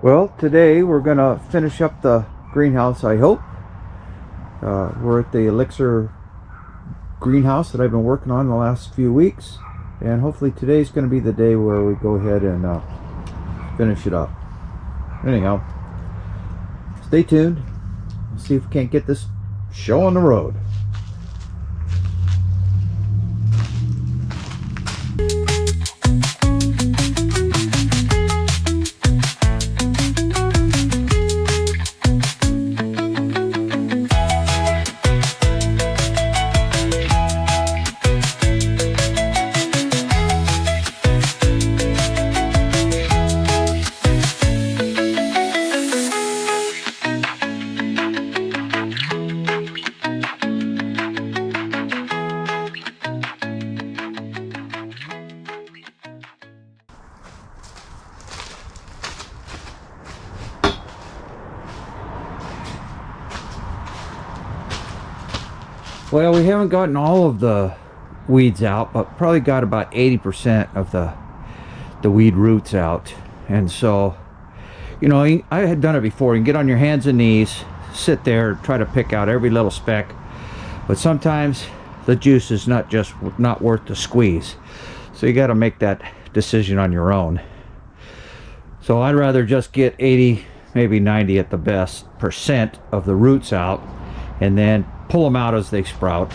Well, today we're gonna finish up the greenhouse, I hope. We're at the Elixir greenhouse that I've been working on the last few weeks, and hopefully today's going to be the day where we go ahead and finish it up. Anyhow, stay tuned. We'll see if we can't get this show on the road. Well, we haven't gotten all of the weeds out, but probably got about 80% of the weed roots out. And so, you know, I had done it before. You can get on your hands and knees, sit there, try to pick out every little speck. But sometimes the juice is not worth the squeeze. So you got to make that decision on your own. So I'd rather just get 80, maybe 90 at the best percent of the roots out, and then pull them out as they sprout.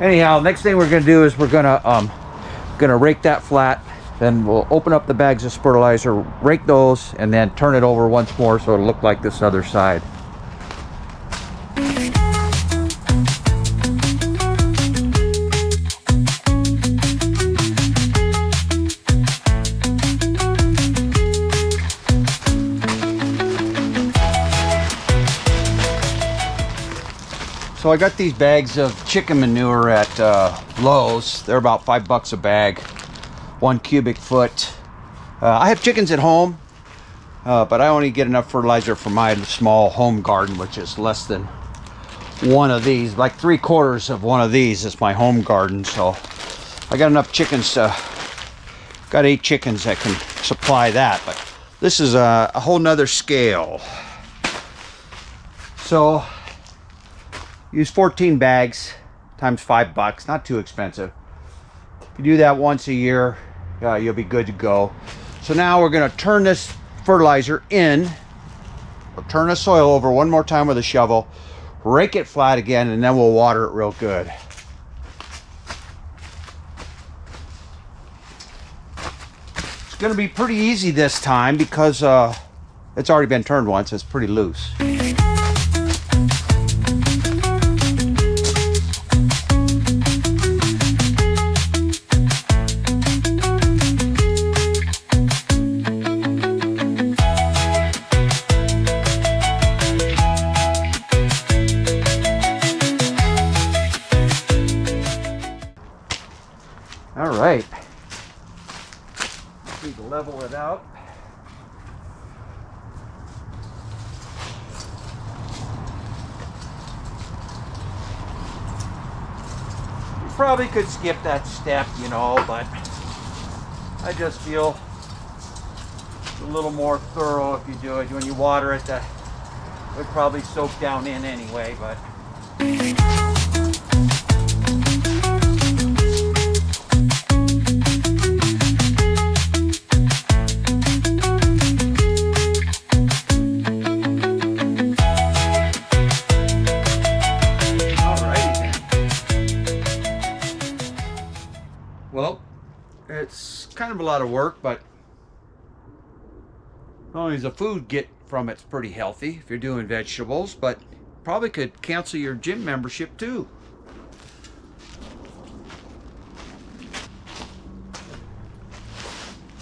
Anyhow, next thing we're going to do is we're gonna rake that flat. Then we'll open up the bags of fertilizer, rake those, and then turn it over once more so it'll look like this other side. So I got these bags of chicken manure at Lowe's. They're about $5 a bag, 1 cubic foot. I have chickens at home, but I only get enough fertilizer for my small home garden, which is less than one of these. Like 3/4 of one of these is my home garden. So I got enough chickens got 8 chickens that can supply that. But this is a whole nother scale. So use 14 bags times $5, not too expensive. If you do that once a year, you'll be good to go. So now we're going to turn this fertilizer in. We'll turn the soil over one more time with a shovel, rake it flat again, and then we'll water it real good. It's going to be pretty easy this time because it's already been turned once. It's pretty loose. All right, need to level it out. You probably could skip that step, you know, but I just feel it's a little more thorough if you do it. When you water it, it would probably soak down in anyway, but well, it's kind of a lot of work, but not only is the food get from it's pretty healthy if you're doing vegetables, but probably could cancel your gym membership too.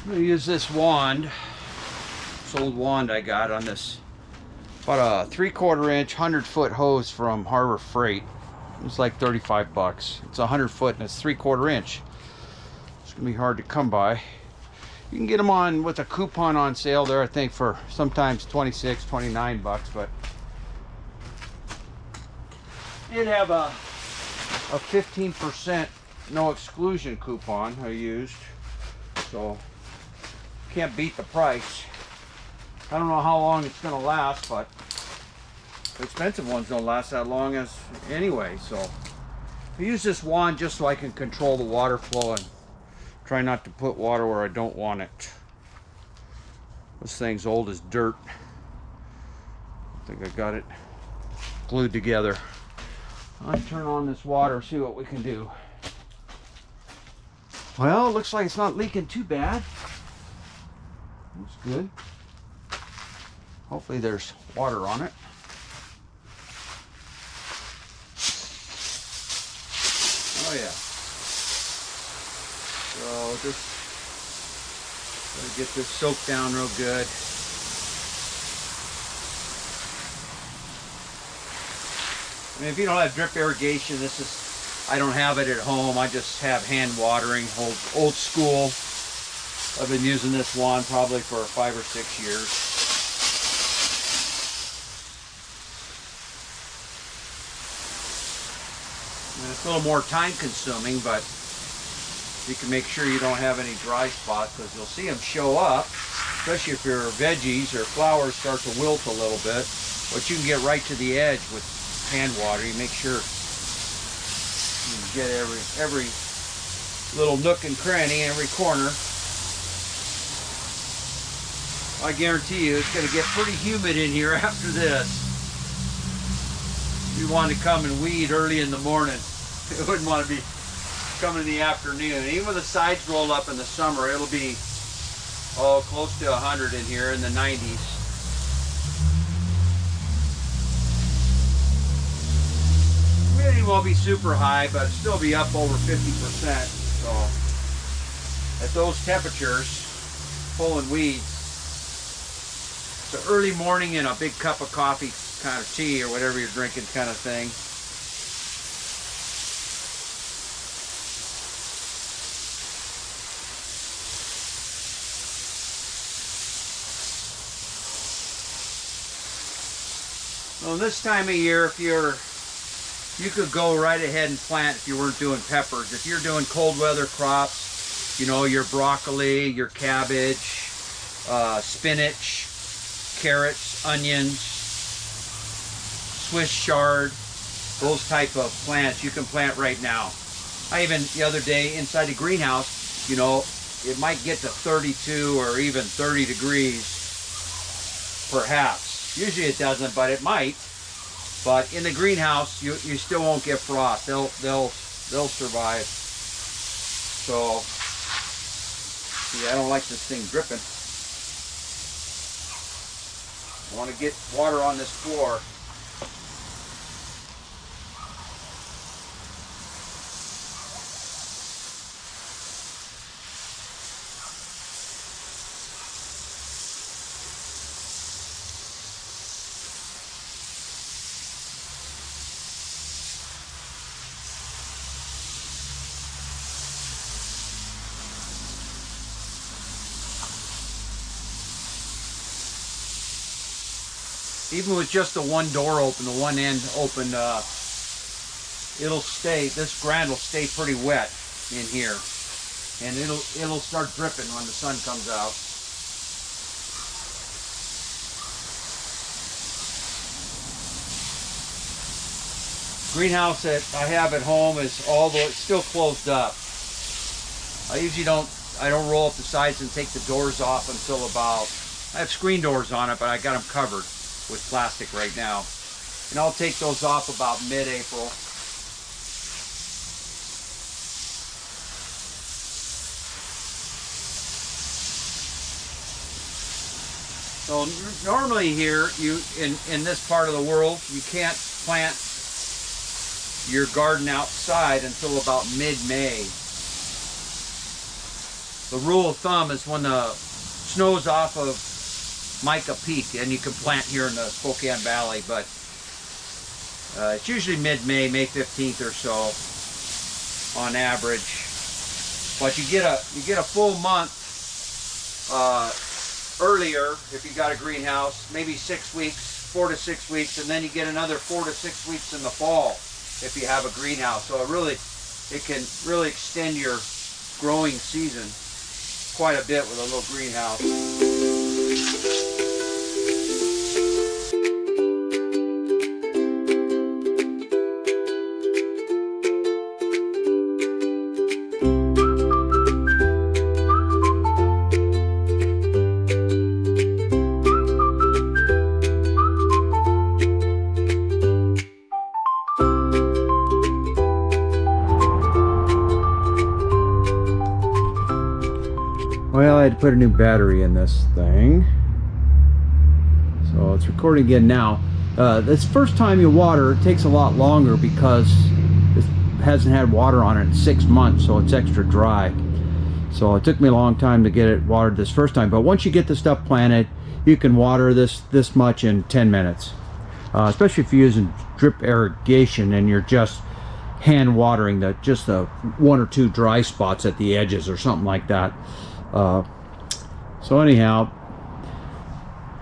I'm gonna use this wand, this old wand I got on this, about a 3/4 inch 100-foot hose from Harbor Freight. It's like $35. It's 100 foot and it's 3/4 inch. It's gonna be hard to come by. You can get them on with a coupon on sale there, I think, for sometimes 26, 29 bucks, but did have a 15% no exclusion coupon I used. So can't beat the price. I don't know how long it's going to last, but the expensive ones don't last that long as anyway. So I use this wand just so I can control the water flow and try not to put water where I don't want it. This thing's old as dirt. I think I got it glued together. I'll turn on this water, see what we can do. Well, it looks like it's not leaking too bad. Looks good. Hopefully there's water on it. Oh yeah. So just gotta get this soaked down real good. I mean, if you don't have drip irrigation, this is, I don't have it at home. I just have hand watering, old school. I've been using this wand probably for 5 or 6 years. And it's a little more time consuming, but you can make sure you don't have any dry spots, because you'll see them show up, especially if your veggies or flowers start to wilt a little bit. But you can get right to the edge with hand water. You make sure you get every little nook and cranny, every corner. I guarantee you it's going to get pretty humid in here after this. If you want to come and weed early in the morning, you wouldn't want to be coming in the afternoon. Even with the sides rolled up in the summer, it'll be close to 100 in here, in the 90s. Humidity won't be super high, but it'll still be up over 50%. So at those temperatures, pulling weeds, it's an early morning and a big cup of coffee, kind of tea, or whatever you're drinking kind of thing. Well, this time of year, you could go right ahead and plant if you weren't doing peppers. If you're doing cold weather crops, you know, your broccoli, your cabbage, spinach, carrots, onions, Swiss chard, those type of plants you can plant right now. I even, the other day, inside the greenhouse, you know, it might get to 32 or even 30 degrees, perhaps. Usually it doesn't, but it might. But in the greenhouse, you still won't get frost. They'll survive. So, see, I don't like this thing dripping. I want to get water on this floor. Even with just the one door open, the one end open, it'll stay, this ground will stay pretty wet in here. And it'll start dripping when the sun comes out. Greenhouse that I have at home is it's still closed up. I don't roll up the sides and take the doors off until about, I have screen doors on it, but I got them covered with plastic right now. And I'll take those off about mid-April. So normally here, in this part of the world, you can't plant your garden outside until about mid-May. The rule of thumb is when the snow's off of Micah Peak, and you can plant here in the Spokane Valley, but it's usually mid-May, May 15th or so on average. But you get a full month earlier if you got a greenhouse, maybe 6 weeks, 4 to 6 weeks, and then you get another 4 to 6 weeks in the fall if you have a greenhouse. So it can really extend your growing season quite a bit with a little greenhouse. Well, I had to put a new battery in this thing. So it's recording again now. This first time you water, it takes a lot longer because it hasn't had water on it in 6 months, so it's extra dry. So it took me a long time to get it watered this first time. But once you get the stuff planted, you can water this much in 10 minutes. Especially if you're using drip irrigation and you're just hand watering just the 1 or 2 dry spots at the edges or something like that. So anyhow,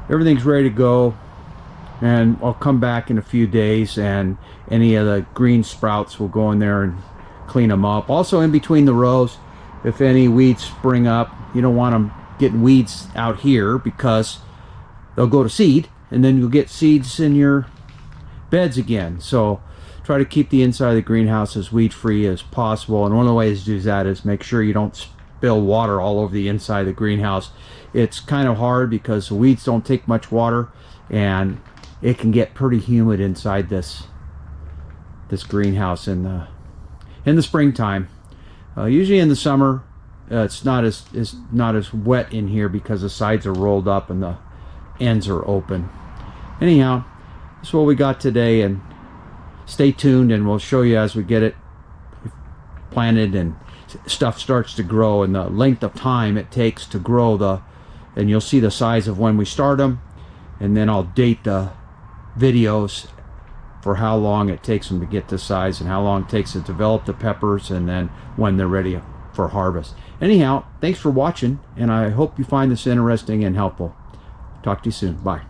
everything's ready to go, and I'll come back in a few days, and any of the green sprouts will go in there and clean them up. Also, in between the rows, if any weeds spring up, you don't want them getting weeds out here because they'll go to seed, and then you'll get seeds in your beds again. So try to keep the inside of the greenhouse as weed free as possible, and one of the ways to do that is make sure you don't spill water all over the inside of the greenhouse. It's kind of hard because the weeds don't take much water, and it can get pretty humid inside this greenhouse in the springtime. Usually in the summer, it's not as wet in here because the sides are rolled up and the ends are open. Anyhow, that's what we got today, and stay tuned, and we'll show you as we get it planted and stuff starts to grow, and the length of time it takes to grow and you'll see the size of when we start them, and then I'll date the videos for how long it takes them to get this size and how long it takes to develop the peppers, and then when they're ready for harvest. Anyhow, thanks for watching, and I hope you find this interesting and helpful. Talk to you soon. Bye.